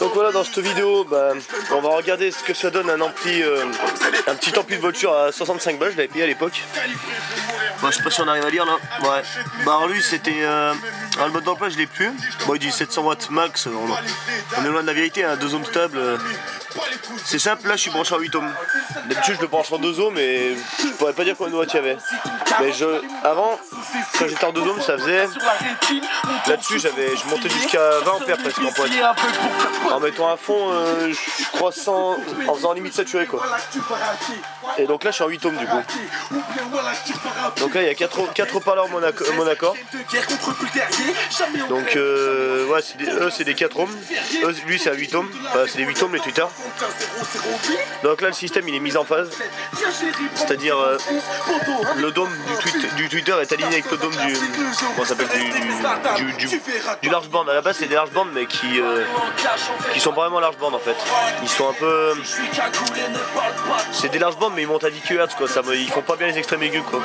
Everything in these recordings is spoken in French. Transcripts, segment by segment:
Donc voilà, dans cette vidéo, bah, on va regarder ce que ça donne un petit ampli de voiture à 65 balles. Je l'avais payé à l'époque. Bon, je sais pas si on arrive à lire là. Ouais. Bah alors lui c'était le mode d'emploi je l'ai plus. Bon il dit 700 watts max. On est loin de la vérité, hein, 2 ohms stable. C'est simple, là je suis branché en 8 ohms. D'habitude je le branche en 2 ohms mais je pourrais pas dire combien de watts il y avait. Mais avant, quand j'étais en 2 ohms ça faisait. Là-dessus je montais jusqu'à 20 ampères presque en pointe. En mettant à fond je crois 100, en faisant limite saturé quoi. Et donc là je suis en 8 ohms du coup. Donc là il y a 4 haut-parleurs Monaco. Donc ouais eux c'est des 4 ohms. Lui c'est à 8 ohms. Enfin, c'est des 8 ohms les tweeters. Donc là le système il est mis en phase. C'est-à-dire le dôme du tweeter est aligné avec le dôme du. Comment ça s'appelle du large band. À la base c'est des large bandes mais qui sont pas vraiment large band en fait. Ils sont un peu. C'est des large bandes mais ils montent à 10 kHz quoi. Ils font pas bien les extrêmes aigus quoi.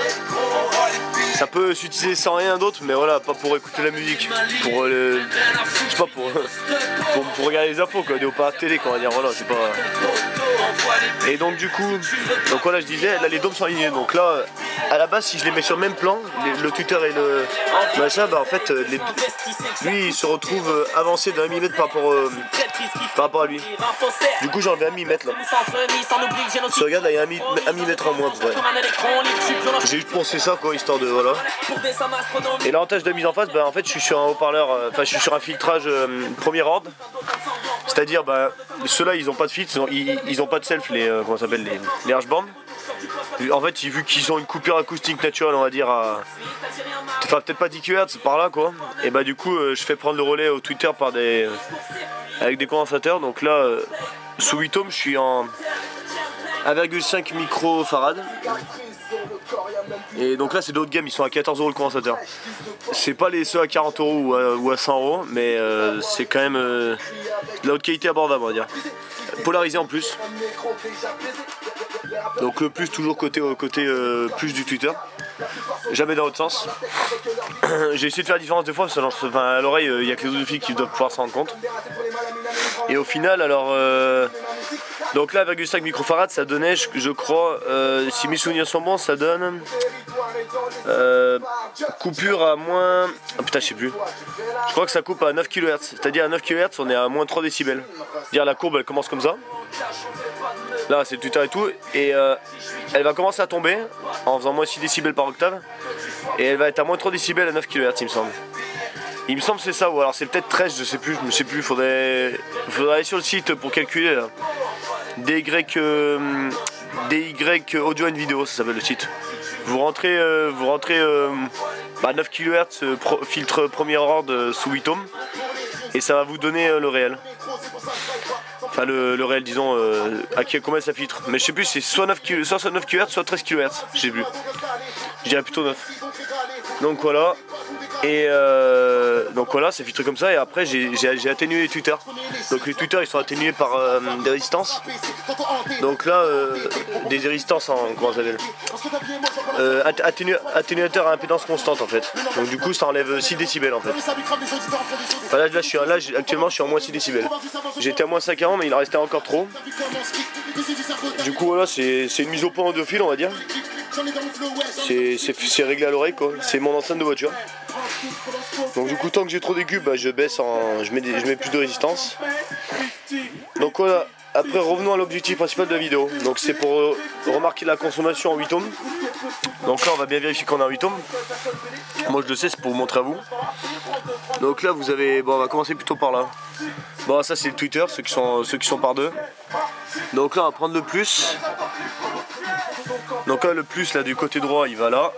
Ça peut s'utiliser sans rien d'autre, mais voilà, pas pour écouter la musique, pour je sais pas pour regarder les infos quoi, des haut-parleurs télé quoi, on va dire voilà, c'est pas. Et donc du coup, donc voilà je disais, là les dômes sont alignés, donc là à la base si je les mets sur le même plan, le tweeter et le machin, bah en fait lui il se retrouve avancé d'un millimètre par rapport à lui. Du coup j'ai enlevé 1 millimètre là. Tu regardes là il y a 1 millimètre en moins pour vrai. J'ai juste pensé ça quoi, histoire de voilà. Et l'avantage de la mise en face, bah en fait je suis sur un haut-parleur, enfin je suis sur un filtrage premier ordre. C'est-à-dire bah ceux-là ils ont pas de filtre, ils ont pas de self comment ça s'appelle les harshbands. En fait vu qu'ils ont une coupure acoustique naturelle on va dire à. Enfin peut-être pas 10 kHz par là quoi. Et bah du coup je fais prendre le relais au tweeter par avec des condensateurs. Donc là sous 8 ohms je suis en 1,5 microfarad. Et donc là c'est d'autres gamme, ils sont à 14 € le condensateur. C'est pas ceux à 40 € ou à 100 €, mais c'est quand même de la haute qualité abordable on va dire. Polarisé en plus. Donc le plus toujours côté plus du tweeter. Jamais dans l'autre sens. J'ai essayé de faire la différence des fois parce que à l'oreille il n'y a que les audiophiles qui doivent pouvoir s'en rendre compte. Et au final alors donc là 1,5 microfarad ça donnait je crois si mes souvenirs sont bons ça donne coupure à moins. Oh putain je sais plus. Je crois que ça coupe à 9 kHz. C'est-à-dire à 9 kHz on est à moins 3 décibels. Dire la courbe elle commence comme ça. Là c'est le tweeter et tout. Et elle va commencer à tomber en faisant moins 6 décibels par octave. Et elle va être à moins 3 décibels à 9 kHz il me semble. Il me semble que c'est ça, ou alors c'est peut-être 13, je sais plus, faudrait aller sur le site pour calculer là. DY audio and vidéo, ça s'appelle le site. Vous rentrez 9 kHz filtre premier ordre sous 8 ohms et ça va vous donner le réel. Enfin le réel disons à combien ça filtre. Mais je sais plus c'est soit 9 kHz soit 13 kHz, je sais plus. Je dirais plutôt 9. Donc voilà. Et donc voilà, c'est filtré comme ça et après j'ai atténué les tweeters. Donc les tweeters ils sont atténués par des résistances. Donc là des résistances en comment ça s'appelle atténuateur à impédance constante en fait. Donc du coup ça enlève 6 décibels en fait. Enfin, là actuellement je suis en moins 6 décibels. J'étais à moins 5 avant mais il en restait encore trop. Du coup voilà c'est une mise au point audiophile on va dire. C'est réglé à l'oreille quoi, c'est mon enceinte de voiture. Donc du coup tant que j'ai trop d'aigus bah, je mets plus de résistance. Donc voilà, après revenons à l'objectif principal de la vidéo. Donc c'est pour remarquer la consommation en 8 ohms. Donc là on va bien vérifier qu'on a 8 ohms. Moi je le sais, c'est pour vous montrer à vous. Donc là vous avez, bon on va commencer plutôt par là. Bon ça c'est le tweeter, ceux qui sont par deux. Donc là on va prendre le plus. Donc là le plus là du côté droit il va là,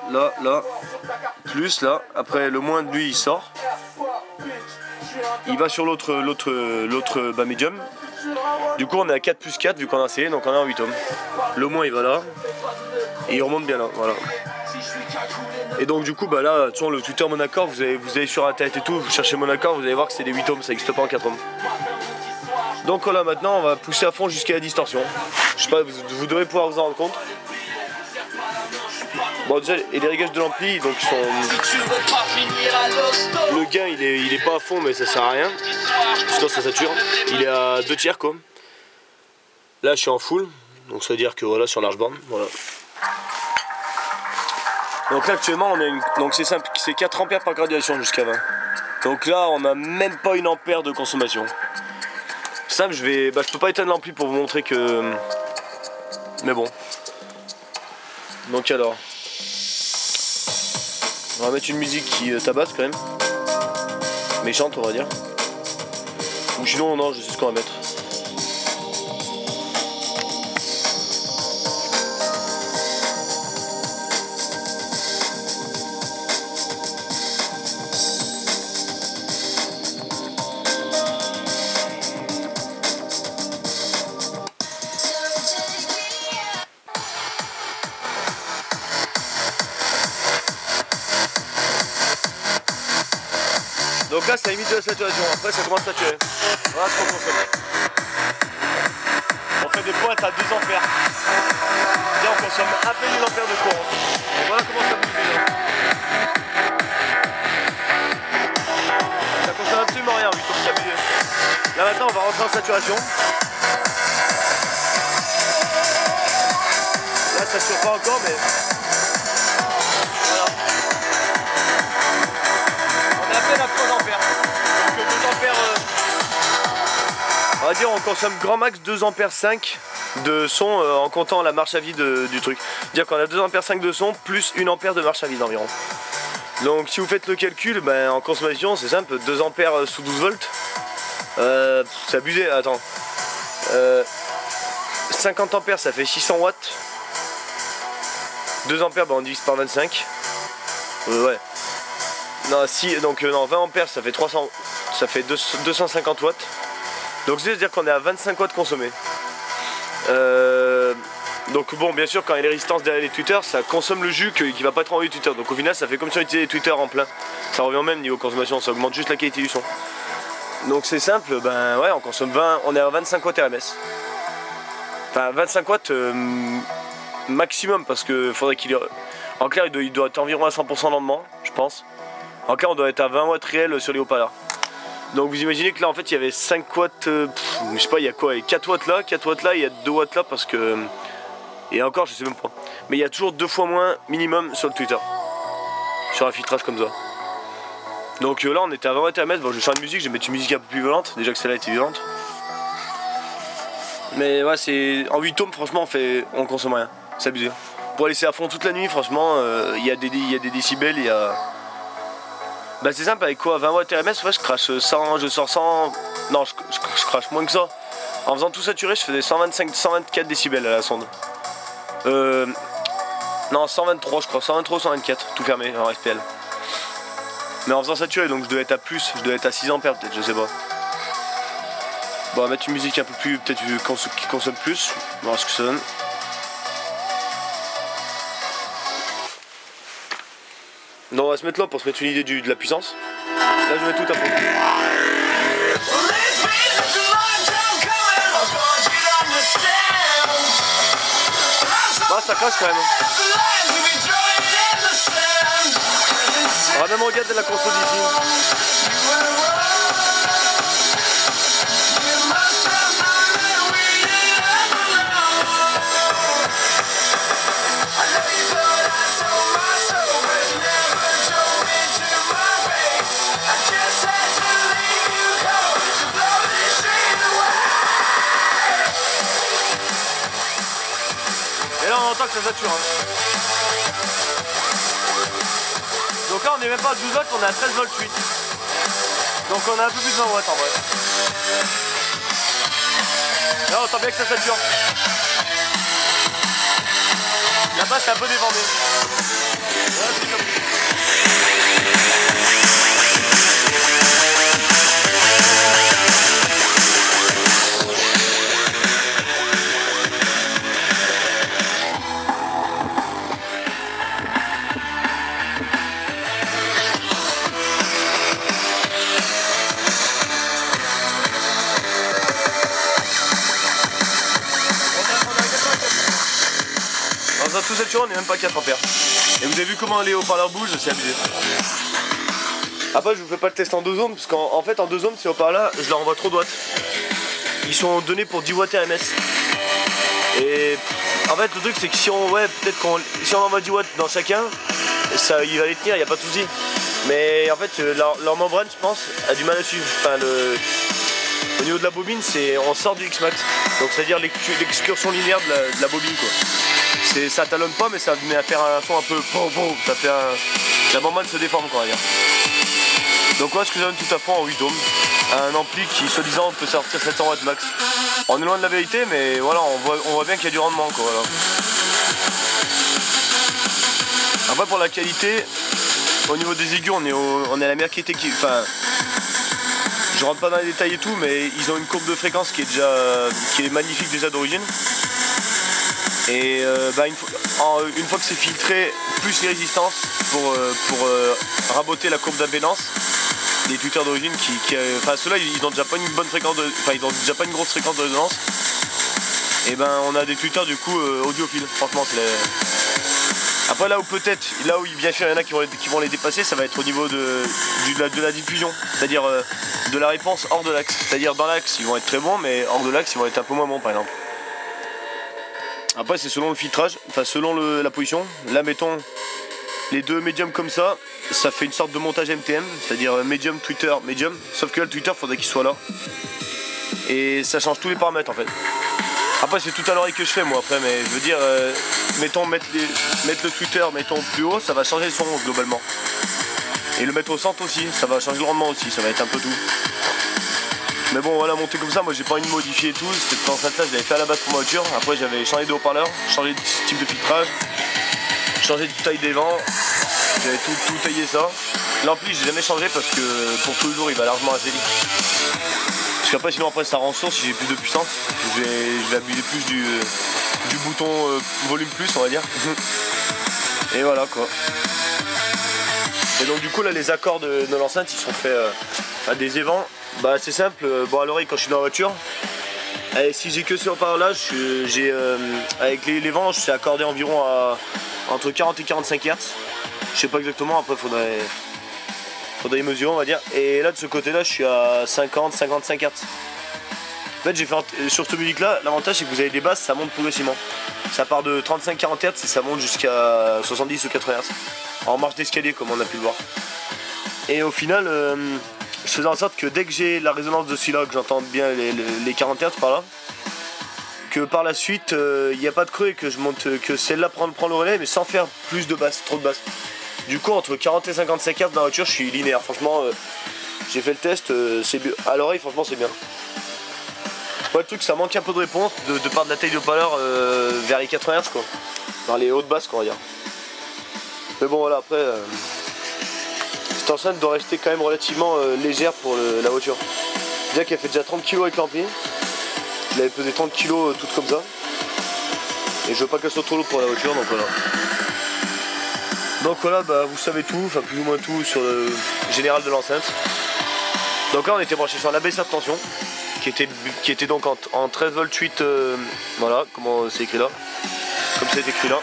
plus là, après le moins de lui il sort. Il va sur l'autre médium. Du coup on est à 4 plus 4 vu qu'on a essayé, donc on est en 8 ohms. Le moins il va là. Et il remonte bien là, voilà. Et donc du coup bah là, toujours le tweeter Monaco, vous allez sur la tête et tout, vous cherchez Monaco, vous allez voir que c'est des 8 ohms, ça n'existe pas en 4 ohms. Donc voilà, maintenant on va pousser à fond jusqu'à la distorsion. Je sais pas, vous devrez pouvoir vous en rendre compte. Bon déjà et les réglages de l'ampli donc sont... Le gain il est pas à fond mais ça sert à rien. Sinon ça sature. Il est à 2/3 quoi. Là je suis en full. Donc ça veut dire que voilà sur large bande. Voilà. Donc là actuellement on a une... Donc c'est simple, c'est 4 ampères par graduation jusqu'à 20. Donc là on a même pas une ampère de consommation. Simple je vais... je peux pas éteindre l'ampli pour vous montrer que... Mais bon. Donc alors... On va mettre une musique qui tabasse quand même. Méchante on va dire. Ou sinon non je sais ce qu'on va mettre. Donc là c'est la limite de la saturation, après ça commence à saturer. Voilà ce qu'on consomme. On fait des pointes à 2 ampères. Là on consomme à peine 1 ampère de courant. Et voilà comment ça bouge déjà. Ça consomme absolument rien, 8 tours stabilisé. Là maintenant on va rentrer en saturation. Là ça sature pas encore mais... Voilà. On est à peine à 3 ampères. Donc 2 ampères... On va dire on consomme grand max 2 ampères 5 de son en comptant la marche à vide du truc. C'est-à-dire qu'on a 2 ampères 5 de son plus 1 ampère de marche à vide environ. Donc si vous faites le calcul, en consommation c'est simple, 2 ampères sous 12 volts. C'est abusé, attends. 50 ampères ça fait 600 watts. 2 ampères on divise par 25. Ouais. Non, non, 20 ampères ça fait 300, ça fait 250 watts. Donc c'est-à-dire qu'on est à 25 watts consommés. Donc bon, bien sûr quand il y a les résistances derrière les tweeters, ça consomme le jus qui va pas être envoyé tweeter. Donc au final ça fait comme si on utilisait les tweeters en plein. Ça revient au même niveau consommation, ça augmente juste la qualité du son. Donc c'est simple, ouais on consomme 20, on est à 25 watts RMS. Enfin 25 watts maximum parce que faudrait qu'il... En clair il doit être environ à 100% lendemain, je pense. En clair on doit être à 20 watts réels sur les haut-parleurs. Donc vous imaginez que là en fait il y avait 5 watts, je sais pas il y a quoi, 4 watts là, 4 watts là, il y a 2 watts là parce que... Et encore je sais même pas. Mais il y a toujours 2 fois moins minimum sur le Twitter. Sur un filtrage comme ça. Donc là on était à 20 watts RMS, bon je vais faire une musique, je vais mettre une musique un peu plus violente, déjà que celle-là était violente. Mais ouais c'est... En 8 ohms franchement on consomme rien, c'est abusé. Pour laisser à fond toute la nuit franchement, il y a des décibels, il y a... c'est simple, avec quoi 20 watts RMS, ouais, je crache 100, je sors 100... Non, je crache moins que ça. En faisant tout saturer, je faisais 125, 124 décibels à la sonde. Non, 123 je crois, 123 ou 124, tout fermé en FPL. Mais en faisant saturer, donc je devais être à plus, je devais être à 6 ampères peut-être, je sais pas. Bon, on va mettre une musique un peu plus, peut-être qui consomme plus, on va voir ce que ça donne. Non, on va se mettre là pour se mettre une idée de la puissance. Là, je mets tout à fond. Ah, ça crache quand même. On va même regarder la console d'ici. Et là on entend que ça sature. Donc là on n'est même pas à 12 volts, on est à 13 volts 8. Donc on a un peu plus de 20 watts en vrai. Là on entend bien que ça sature. Là-bas c'est un peu déformé. Là, c'est comme... Dans tout saturé on n'est même pas 4 ampères. Et vous avez vu comment les haut-parleurs bougent, c'est abusé. Après je vous fais pas le test en 2 ohms parce qu'en fait en 2 ohms ces haut-parleurs je leur envoie trop de watts. Ils sont donnés pour 10 watts RMS. Et en fait le truc c'est que si on si on envoie 10 watts dans chacun, ça il va les tenir, il n'y a pas de souci. Mais en fait leur membrane je pense a du mal à suivre. Enfin au niveau de la bobine on sort du X-Max. Donc c'est à dire l'excursion linéaire de la bobine quoi. Ça talonne pas mais ça met à faire un son un peu ça fait la membrane se déforme quoi on va dire. Donc voilà ce que j'aime tout à fond en 8 ohms. Un ampli qui soi-disant peut sortir 700 watts max. On est loin de la vérité mais voilà on voit bien qu'il y a du rendement quoi voilà. Après pour la qualité, au niveau des aigus on est à la meilleure qualité enfin je rentre pas dans les détails et tout mais ils ont une courbe de fréquence qui est magnifique déjà d'origine. Et une fois que c'est filtré, plus les résistances pour raboter la courbe d'impédance. Les tweeters d'origine enfin ceux-là ils ont déjà pas une bonne fréquence ils ont déjà pas une grosse fréquence de résonance. Et ben on a des tweeters du coup audiophiles, franchement c'est Après là où bien sûr il y en a qui vont les dépasser, ça va être au niveau de la diffusion, c'est-à-dire de la réponse hors de l'axe. C'est-à-dire dans l'axe ils vont être très bons mais hors de l'axe ils vont être un peu moins bons par exemple. Après c'est selon le filtrage, enfin selon la position. Là mettons les deux médiums comme ça fait une sorte de montage MTM, c'est-à-dire médium, tweeter, médium. Sauf que là le tweeter faudrait qu'il soit là. Et ça change tous les paramètres en fait. Après c'est tout à l'oreille que je fais moi après, mais je veux dire, mettons mettre le tweeter mettons plus haut, ça va changer le son globalement. Et le mettre au centre aussi, ça va changer le rendement aussi, ça va être un peu tout. Mais bon voilà, monter comme ça, moi j'ai pas envie de modifier et tout. Cette enceinte là je l'avais fait à la base pour ma voiture. Après j'avais changé de haut-parleur, changé de type de filtrage, changé de taille des vents, j'avais tout taillé ça. L'ampli j'ai jamais changé parce que pour tous les jours il va largement assez vite. Parce qu'après sinon après ça rend sourd si j'ai plus de puissance. Je vais abuser plus du bouton volume plus on va dire. Et voilà quoi. Et donc du coup là les accords de l'enceinte ils sont faits à des évents. Bah c'est simple, bon à l'oreille quand je suis dans la voiture, et si j'ai que ce haut-parleur là, avec les vents je suis accordé environ à entre 40 et 45 Hz. Je sais pas exactement, après faudrait y mesurer on va dire. Et là de ce côté là je suis à 50-55 Hz. En fait j'ai fait sur cette musique là, l'avantage c'est que vous avez des basses, ça monte progressivement. Ça part de 35-40 Hz et ça monte jusqu'à 70 ou 80 Hz. En marche d'escalier comme on a pu le voir. Et au final je faisais en sorte que dès que j'ai la résonance de celui-là, que j'entends bien les 40 Hz par là, que par la suite il n'y a pas de creux et que je monte, que celle-là prend le relais mais sans faire plus de basse, trop de basse. Du coup entre 40 et 55 Hz dans la voiture je suis linéaire, franchement j'ai fait le test, à l'oreille franchement c'est bien. Ouais, le truc ça manque un peu de réponse de part de la taille de haut-parleur vers les 80 Hz quoi, dans les hautes basses quoi on va dire. Mais bon voilà après cette enceinte doit rester quand même relativement légère pour la voiture. Bien qu'elle fait déjà 30 kg avec l'ampli. Elle avait pesé 30 kg toute comme ça. Et je veux pas qu'elle soit trop lourde pour la voiture donc voilà. Donc voilà bah vous savez tout, enfin plus ou moins tout sur le général de l'enceinte. Donc là on était branché sur l'abaisseur de tension qui était donc en 13 volts 8 voilà comment c'est écrit là. Comme c'est écrit là.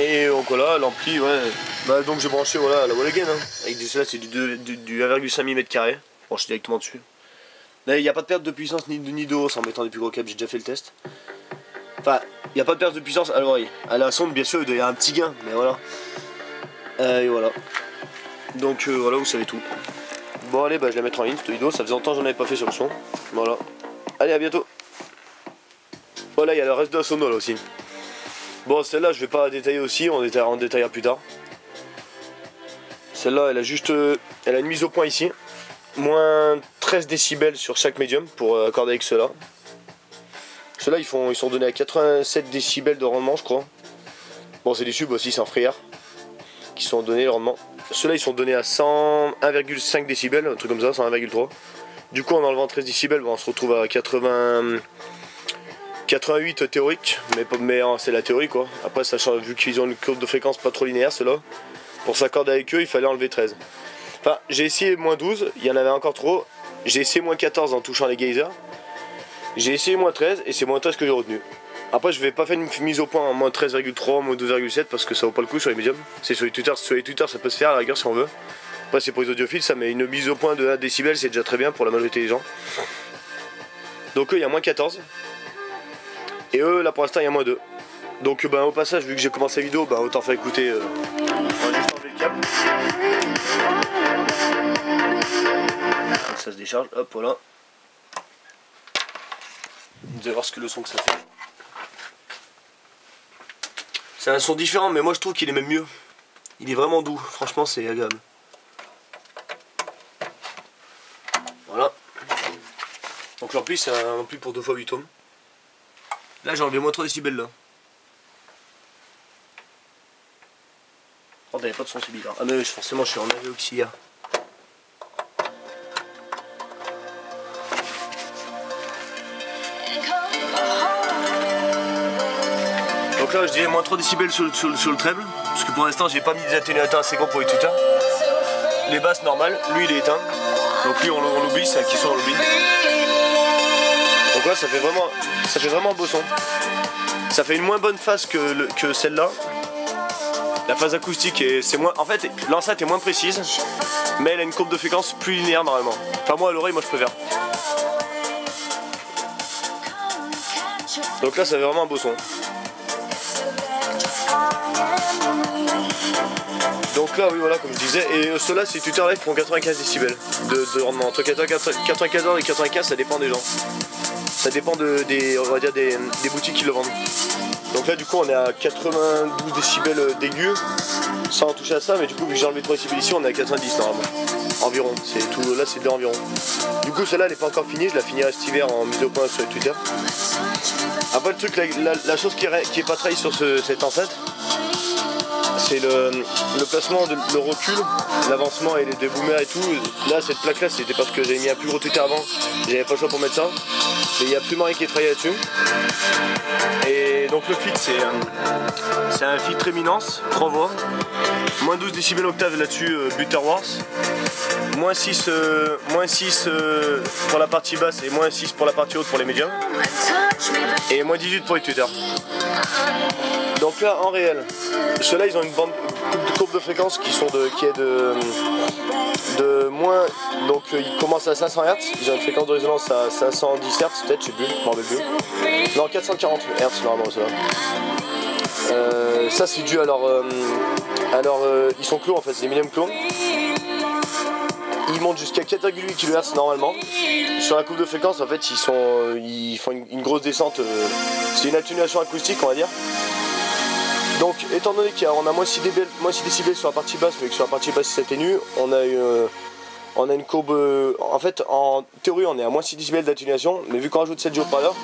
Et donc voilà, l'ampli, ouais. Bah donc j'ai branché voilà la wall again hein. Avec là c'est du 1,5 mm². Branché directement dessus. Là il n'y a pas de perte de puissance ni de hausse en mettant des plus gros câbles, j'ai déjà fait le test. Enfin, il n'y a pas de perte de puissance à l'oreille. À la sonde bien sûr il y a un petit gain, mais voilà. Et voilà. Donc voilà, vous savez tout. Bon allez, bah je vais la mettre en ligne cette vidéo, ça faisait longtemps que j'en avais pas fait sur le son. Voilà. Allez à bientôt. Voilà, il y a le reste de la sono là aussi. Bon celle-là je vais pas détailler aussi, on détaillera plus tard. Celle-là elle a une mise au point ici. Moins 13 décibels sur chaque médium pour accorder avec ceux-là. Ceux-là ils sont donnés à 87 décibels de rendement je crois. Bon c'est des subs aussi, c'est un frayeur qui sont donnés le rendement. Ceux-là ils sont donnés à 101,5 décibels, un truc comme ça, 101,3. Du coup en enlevant 13 décibels on se retrouve à 88 théorique, mais c'est la théorie quoi. Après ça change, vu qu'ils ont une courbe de fréquence pas trop linéaire ceux-là, pour s'accorder avec eux il fallait enlever 13. Enfin j'ai essayé moins 12, il y en avait encore trop. J'ai essayé moins 14 en touchant les geysers. J'ai essayé moins 13 et c'est moins 13 que j'ai retenu. Après je vais pas faire une mise au point en moins 13,3, moins 12,7 parce que ça vaut pas le coup sur les médiums. C'est sur les tweeters ça peut se faire à la rigueur si on veut. Après c'est pour les audiophiles ça, mais une mise au point de 1 décibel c'est déjà très bien pour la majorité des gens. Donc eux il y a moins 14. Et eux là pour l'instant il y a moins 2. Donc ben, au passage vu que j'ai commencé la vidéo, ben, autant faire écouter. On va juste enlever le câble. Ça se décharge, hop voilà. Vous allez voir ce que le son que ça fait. C'est un son différent mais moi je trouve qu'il est même mieux. Il est vraiment doux, franchement c'est agréable. Voilà. Donc l'ampli c'est un ampli pour 2 x 8 ohms. Là j'ai enlevé moins 3 décibels là. Oh t'avais pas de son c'est bizarre. Ah mais forcément je suis en AV auxiliaire. Donc là je dirais moins 3 décibels sur le treble. Parce que pour l'instant j'ai pas mis des atténuateurs assez gros pour les tweeters. Les basses normales, lui il est éteint. Donc lui on l'oublie, c'est un qui son on l'oublie. Donc là ça fait vraiment un beau son. Ça fait une moins bonne phase que celle-là. La phase acoustique c'est moins. En fait l'enceinte est moins précise, mais elle a une courbe de fréquence plus linéaire normalement. Enfin moi à l'oreille moi je préfère. Donc là ça fait vraiment un beau son. Donc là oui voilà comme je disais, et ceux-là c'est Twitter Live font 95 décibels de rendement. Entre 94 et 95 ça dépend des gens. Ça dépend on va dire des boutiques qui le vendent. Donc là du coup on est à 92 décibels d'aigu sans toucher à ça, mais du coup vu que j'ai enlevé 3 décibels ici on est à 90 normalement. Environ, c'est tout, là c'est de environ. Du coup celle-là elle n'est pas encore finie, je la finirai cet hiver en mise au point sur Twitter. Après le truc, la chose qui est pas trahie sur cette enceinte, c'est le placement, le recul, l'avancement et les déboomers et tout. Là cette plaque là c'était parce que j'avais mis un plus gros Twitter avant, j'avais pas le choix pour mettre ça. Mais il n'y a absolument rien qui est travaillé là-dessus. Et donc le filtre c'est un filtre éminence, 3 voix. Moins 12 décibels octave là-dessus, Butter Wars. Moins 6 pour la partie basse et moins 6 pour la partie haute pour les médiums. Et moins 18 pour les tweeters. Donc là en réel, ceux-là ils ont une courbe de fréquence qui est de moins, donc ils commencent à 500 Hz, ils ont une fréquence de résonance à 510 Hz peut-être, je sais plus, je m'en rappelle plus. Non 440 Hz normalement ça. Ça c'est dû à ils sont clos en fait, c'est des médiums clos. Ils montent jusqu'à 4,8 kHz normalement. Sur la courbe de fréquence en fait ils font une grosse descente, c'est une atténuation acoustique on va dire. Donc étant donné qu'on a moins 6 décibels sur la partie basse, mais que sur la partie basse c'est atténue, on a une courbe. En fait en théorie on est à moins 6 décibels d'atténuation, mais vu qu'on rajoute 7 haut-parleurs,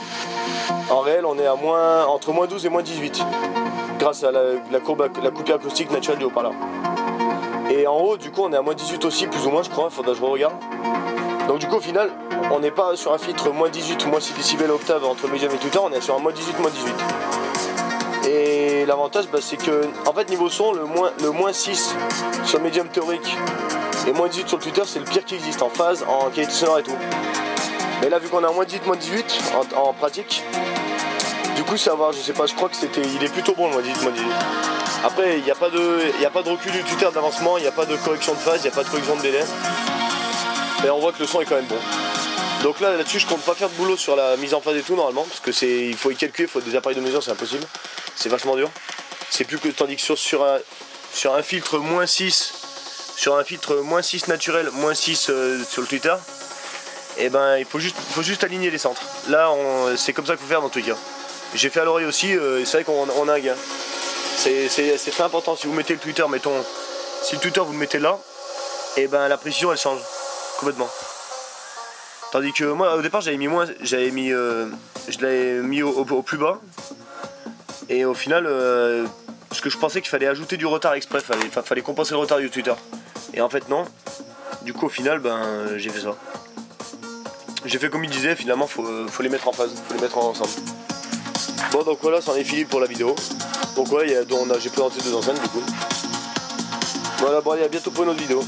en réel on est à entre moins 12 et moins 18. Grâce à la coupure acoustique naturelle du haut-parleur. Et en haut du coup on est à moins 18 aussi, plus ou moins je crois, faudra que je regarde. Donc du coup au final on n'est pas sur un filtre moins 18 ou moins 6 décibels octave entre médium et tweeter, on est sur un moins 18, moins 18. Et l'avantage c'est que en fait niveau son le moins 6 sur le médium théorique et moins 18 sur le tweeter c'est le pire qui existe en phase, en qualité sonore et tout. Mais là vu qu'on est à moins 18, moins 18 en pratique, du coup ça va, je sais pas, je crois que il est plutôt bon le moins 18, moins 18. Après il n'y a pas de recul du tweeter d'avancement, il n'y a pas de correction de phase, il n'y a pas de correction de délai. Mais on voit que le son est quand même bon. Donc là-dessus je compte pas faire de boulot sur la mise en phase et tout normalement, parce que il faut y calculer, il faut des appareils de mesure, c'est impossible. C'est vachement dur. C'est plus que tandis que sur un filtre moins 6, sur un filtre moins 6 naturel, moins 6 sur le tweeter, et ben il faut juste aligner les centres. Là c'est comme ça qu'il faut faire dans tous les cas. J'ai fait à l'oreille aussi, et c'est vrai qu'on a un gain. C'est très important, si vous mettez le tweeter, si le tweeter vous le mettez là, et ben la précision elle change complètement. Tandis que moi au départ je l'avais mis au plus bas. Et au final, parce que je pensais qu'il fallait ajouter du retard exprès, fallait compenser le retard du tweeter. Et en fait non. Du coup au final j'ai fait ça. J'ai fait comme il disait, finalement faut les mettre en phase, faut les mettre ensemble. Bon donc voilà, c'en est fini pour la vidéo. Donc voilà, j'ai présenté 2 enceintes du coup. Voilà, bon allez, à bientôt pour une autre vidéo.